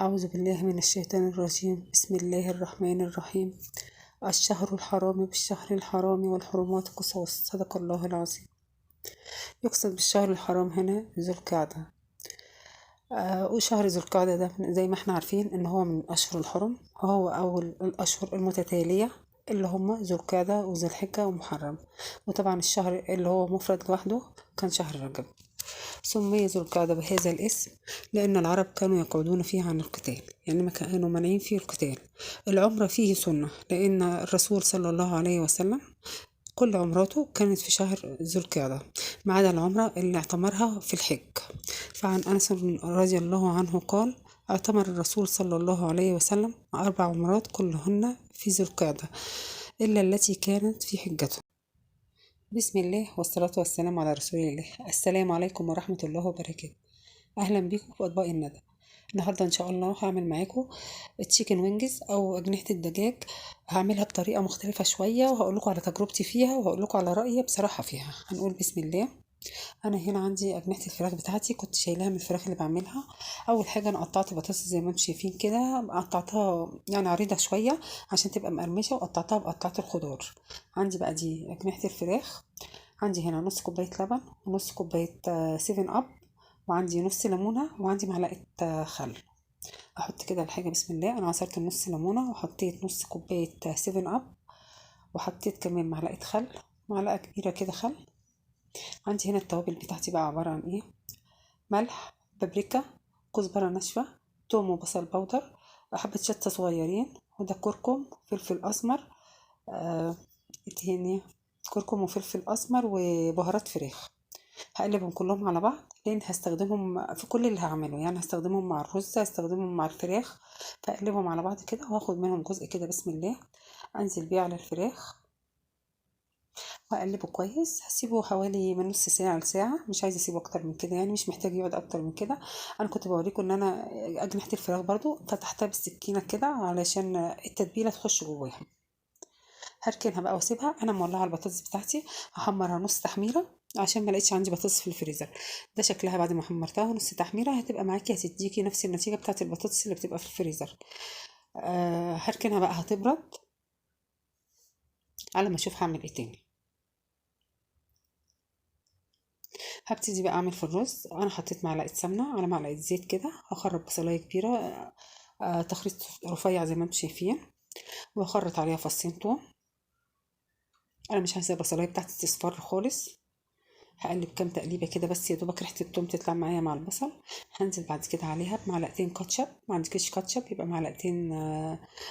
أعوذ بالله من الشيطان الرجيم. بسم الله الرحمن الرحيم. الشهر الحرام بالشهر الحرام والحرمات قصاص. صدق الله العظيم. يقصد بالشهر الحرام هنا ذو القعدة. وشهر ذو القعدة ده زي ما احنا عارفين ان هو من الأشهر الحرم، وهو أول الأشهر المتتالية اللي هم ذو القعدة وذو الحجة ومحرم. وطبعا الشهر اللي هو مفرد لوحده كان شهر رجب. سمي ذو القعدة بهذا الاسم لأن العرب كانوا يقعدون فيه عن القتال، يعني ما كانوا مانعين فيه القتال. العمرة فيه سنة لأن الرسول صلى الله عليه وسلم كل عمراته كانت في شهر ذو القعدة ما عدا العمرة اللي اعتمرها في الحج. فعن أنس رضي الله عنه قال: اعتمر الرسول صلى الله عليه وسلم 4 عمرات كلهن في ذو القعدة إلا التي كانت في حجته. بسم الله والصلاة والسلام على رسول الله. السلام عليكم ورحمة الله وبركاته. أهلا بكم في أطباق الندى. النهاردة إن شاء الله هعمل معاكم التشيكن وينجز أو أجنحة الدجاج. هعملها بطريقة مختلفة شوية وهقول لكم على تجربتي فيها وهقول لكم على رأيي بصراحة فيها. هنقول بسم الله. انا هنا عندي اجنحه الفراخ بتاعتي، كنت شايلاها من الفراخ اللي بعملها. اول حاجه انا قطعت بطاطس زي ما انتم شايفين كده، قطعتها يعني عريضه شويه عشان تبقى مقرمشه، وقطعتها بقطعه الخضار. عندي بقى دي اجنحه الفراخ. عندي هنا نص كوبايه لبن ونص كوبايه 7 اب، وعندي نص ليمونه، وعندي معلقه خل. احط كده الحاجه بسم الله. انا عصرت نص ليمونه وحطيت نص كوبايه 7 اب، وحطيت كمان معلقه خل، معلقه كبيره كده خل. عندي هنا التوابل بتاعتي بقى عبارة عن ايه: ملح، بابريكا، كزبرة ناشفة، توم وبصل بودر، حبة شطة صغيرين، وده كركم، فلفل أسمر، تاني كركم وفلفل أسمر وبهارات فراخ. هقلبهم كلهم على بعض لأن هستخدمهم في كل اللي هعمله، يعني هستخدمهم مع الرز، هستخدمهم مع الفراخ. فأقلبهم على بعض كده وهاخد منهم جزء كده بسم الله، أنزل بيه على الفراخ واقلبه كويس. هسيبه حوالي من نص ساعه لساعه، مش عايزه اسيبه اكتر من كده، يعني مش محتاج يقعد اكتر من كده. انا كنت بوريكم ان انا اجنحه الفراخ برضو فتحتها بالسكينه كده علشان التتبيله تخش جواها. هركنها بقى واسيبها. انا مولعه البطاطس بتاعتي، هحمرها نص تحميره عشان ما لقيتش عندي بطاطس في الفريزر. ده شكلها بعد ما حمرتها نص تحميره، هتبقى معاكي، هتديكي نفس النتيجه بتاعه البطاطس اللي بتبقى في الفريزر. هركنها بقى هتبرد على ما اشوف هعمل ايه تاني. هبتدي بقى اعمل في الرز. انا حطيت معلقه سمنه على معلقه زيت كده، هخرط بصلايه كبيره، تخريط رفيع زي ما انتم شايفين، واخرط عليها فصين توم. انا مش عايزه البصلايه بتاعتي تصفر خالص. هقلب كام تقليبه كده بس يا دوبك ريحه التوم تطلع معايا مع البصل. هنزل بعد كده عليها بمعلقتين كاتشب، ما عندكش كاتشب يبقى معلقتين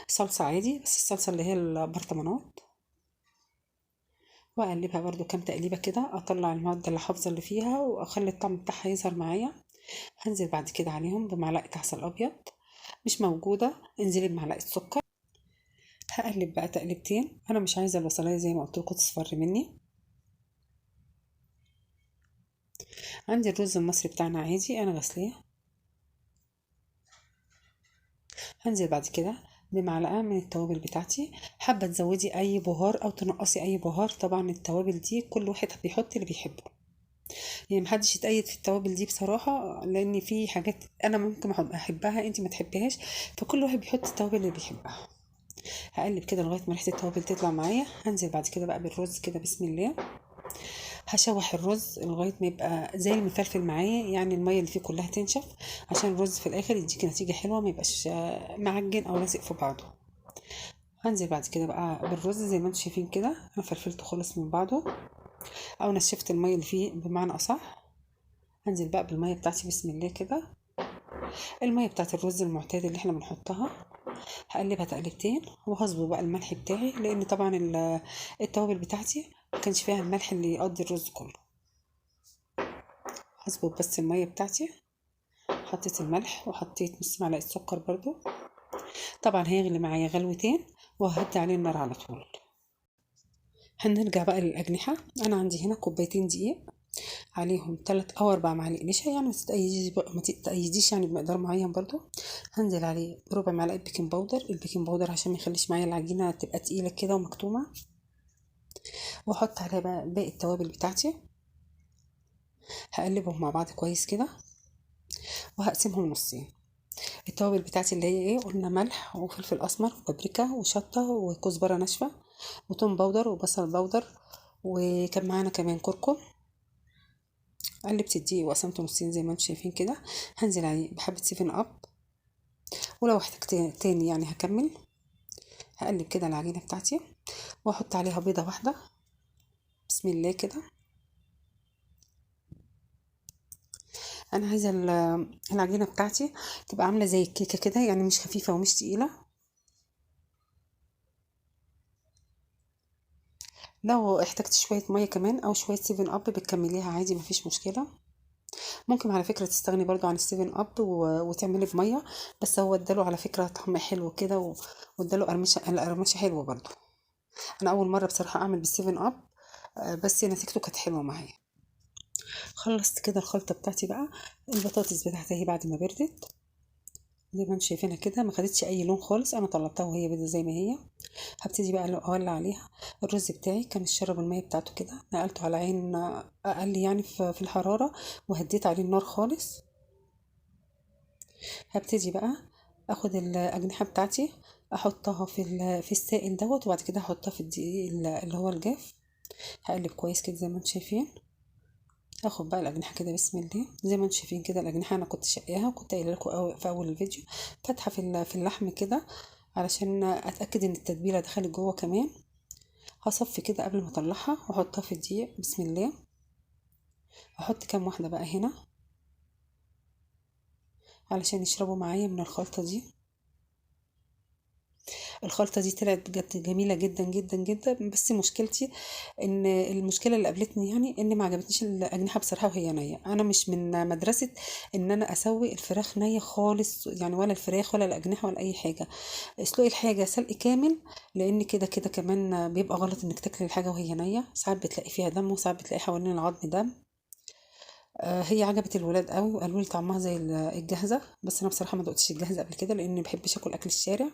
صلصه عادي، بس الصلصه اللي هي البرطمانات. واقلبها برضو كام تقليبه كده، اطلع الماده اللي حافظه اللي فيها واخلي الطعم بتاعها يظهر معايا. هنزل بعد كده عليهم بمعلقة عسل أبيض، مش موجودة انزلي بمعلقة سكر. هقلب بقى تقلبتين. أنا مش عايزة البصلاية زي ما قلت لكم تصفر مني. عندي الرز المصري بتاعنا عادي أنا غسلاه. هنزل بعد كده بمعلقة من التوابل بتاعتي. حابة تزودي أي بهار أو تنقصي أي بهار، طبعا التوابل دي كل واحد بيحط اللي بيحبه، يعني محدش يتأيد في التوابل دي بصراحة، لأن في حاجات أنا ممكن أحبها أنت ما تحبهاش، فكل واحد بيحط التوابل اللي بيحبها. هقلب كده لغايه ما ريحه التوابل تطلع معايا. هنزل بعد كده بقى بالرز كده بسم الله. هشوح الرز لغايه ما يبقى زي المفلفل معايا، يعني الميه اللي فيه كلها تنشف عشان الرز في الاخر يديكي نتيجه حلوه، ما يبقاش معجن او لازق في بعضه. هنزل بعد كده بقى بالرز زي ما انتم شايفين كده، انا فلفلته خلص من بعضه او نشفت الميه اللي فيه بمعنى اصح. هنزل بقى بالميه بتاعتي بسم الله كده، الميه بتاعت الرز المعتاد اللي احنا بنحطها. هقلبها تقلبتين وهظبط بقى الملح بتاعي، لان طبعا التوابل بتاعتي ما كانش فيها الملح اللي يقضي الرز كله. هظبط بس الميه بتاعتي، حطيت الملح وحطيت نص معلقه سكر برضو. طبعا هيغلي معايا غلوتين وهدي عليه النار على طول. هنرجع بقى للاجنحه. انا عندي هنا كوبايتين دقيق، عليهم 3 أو 4 معالق نشا، يعني ما تتأيديش يعني بمقدار معين برضو. هنزل عليه بربع معلقه بيكنج باودر، البيكنج باودر عشان ما يخليش معايا العجينه تبقى تقيله كده ومكتومه. واحط عليها بقى باقي التوابل بتاعتي. هقلبهم مع بعض كويس كده وهقسمهم نصين. التوابل بتاعتي اللي هي ايه، قلنا ملح وفلفل اسمر وبابريكا وشطه وكزبره ناشفه وتوم باودر وبصل باودر، وكان معانا كمان كركم. قلبت الدقيق وقسمته نصين زي ما انتم شايفين كده. هنزل عليه بحبه 7 اب، ولو احتجت تاني يعني هكمل. هقلب كده العجينه بتاعتي واحط عليها بيضه واحده، بسم الله كده. انا عايزه العجينه بتاعتي تبقى عامله زي الكيكه كده، يعني مش خفيفه ومش تقيله. لو احتجت شويه ميه كمان او شويه 7 اب بتكمليها عادي، مفيش مشكله. ممكن على فكره تستغني برضو عن ال7 اب وتعملي بميه، بس هو اداله على فكره طعم حلو كده واداله قرمشه، القرمشه حلوه برضو. انا اول مره بصراحه اعمل بال7 اب، بس نتيجته كانت حلوه معايا. خلصت كده الخلطه بتاعتي بقى. البطاطس بتاعتي اهي بعد ما بردت زي ما انتم شايفينها كده، ما خدتش اي لون خالص، انا طلعتها وهي بيضه زي ما هي. هبتدي بقى اولع عليها. الرز بتاعي كان شرب الميه بتاعته كده، نقلته على عين اقل يعني في الحراره، وهديت عليه النار خالص. هبتدي بقى اخد الاجنحه بتاعتي، احطها في السائل دوت، وبعد كده احطها في الدقيق اللي هو الجاف. هقلب كويس كده زي ما انتم شايفين. اخد بقى الاجنحه كده بسم الله زي ما انتم شايفين كده. الاجنحه انا كنت شقاها وكنت قايله لكم في اول الفيديو، فاتحه في اللحم كده علشان اتاكد ان التتبيله دخلت جوه كمان. هصفي كده قبل ما اطلعها واحطها في الدقيق بسم الله. احط كام واحده بقى هنا علشان يشربوا معايا من الخلطه دي. الخلطة دي طلعت بجد جميلة جدا جدا جدا، بس مشكلتي ان المشكلة اللي قابلتني يعني ان ما عجبتنيش الأجنحة بصراحة وهي نية. انا مش من مدرسة ان انا اسوي الفراخ نية خالص يعني، ولا الفراخ ولا الأجنحة ولا اي حاجة. اسلقي الحاجة سلق كامل، لان كده كده كمان بيبقى غلط انك تاكلي الحاجة وهي نية. ساعات بتلاقي فيها دم وساعات بتلاقي حوالين العظم دم. هي عجبت الولاد قوي وقالوا لي طعمها زي الجاهزة، بس انا بصراحة ما دقتش الجاهزة قبل كده لاني بحبش اكل اكل الشارع.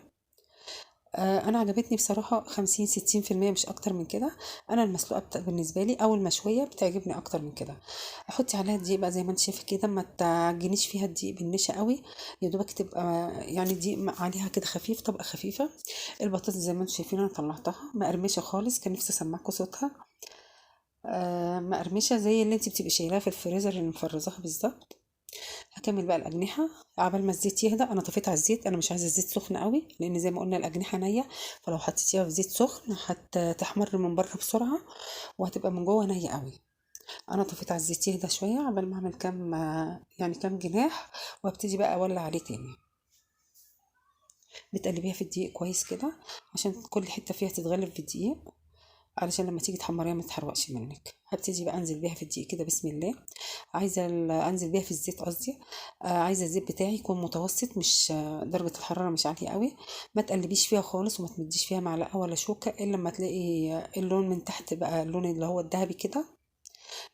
انا عجبتني بصراحه 50-60% مش اكتر من كده. انا المسلوقه بالنسبه لي او المشويه بتعجبني اكتر من كده. احطي عليها الدقيق بقى زي ما انت شايفه كده، ما تعجنيش فيها الدقيق بالنشا قوي، يا دوبك تبقى يعني الدقيق عليها كده خفيف، طبقه خفيفه. البطاطس زي ما انتم شايفين انا طلعتها مقرمشه خالص، كان نفسي اسمعكم صوتها. مقرمشه زي اللي انت بتبقي شايلاها في الفريزر اللي مفرزاها بالظبط. هكمل بقى الاجنحه عبال ما الزيت يهدى. انا طفيت على الزيت، انا مش عايزه الزيت سخن قوي لان زي ما قلنا الاجنحه نيه، فلو حطيتيها في زيت سخن هتحمر من بره بسرعه وهتبقى من جوه نيه قوي. انا طفيت على الزيت يهدى شويه عبال ما اعمل كام يعني كام جناح، وابتدي بقى اولع عليه تاني. بتقلبيها في الدقيق كويس كده عشان كل حته فيها تتغلف في الدقيق، علشان لما تيجي تحمريها ما تحرقش منك. هبتدي بقى انزل بيها في الدقيق كده بسم الله. عايزه انزل بيها في الزيت قصدي. عايزه الزيت بتاعي يكون متوسط، مش درجه الحراره مش عاليه قوي. ما تقلبيش فيها خالص وما تمديش فيها معلقه ولا شوكه الا لما تلاقي اللون من تحت بقى اللون اللي هو الذهبي كده،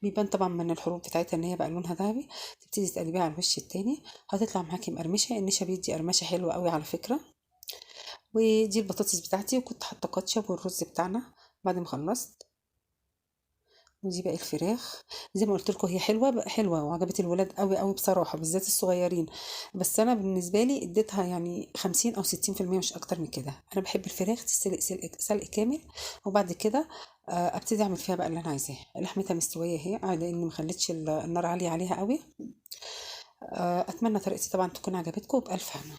بيبان طبعا من الحروف بتاعتها ان هي بقى لونها ذهبي. تبتدي تقلبيها على الوش التاني، هتطلع معاكي مقرمشه. النشا بيدي قرمشه حلوه قوي على فكره. ودي البطاطس بتاعتي، وكنت حاطه كاتشب والرز بتاعنا بعد ما خلصت. ودي باقي الفراخ. زي ما قلت لكم هي حلوه بقى، حلوه وعجبت الولاد قوي قوي بصراحه، بالذات الصغيرين. بس انا بالنسبه لي اديتها يعني 50 او 60% مش اكتر من كده. انا بحب الفراخ تتسلق سلق كامل، وبعد كده ابتدي اعمل فيها بقى اللي انا عايزاه. لحمتها مستويه اهي لاني ما خليتش النار عاليه عليها قوي. اتمنى طريقتي طبعا تكون عجبتكم، وبالف هنا.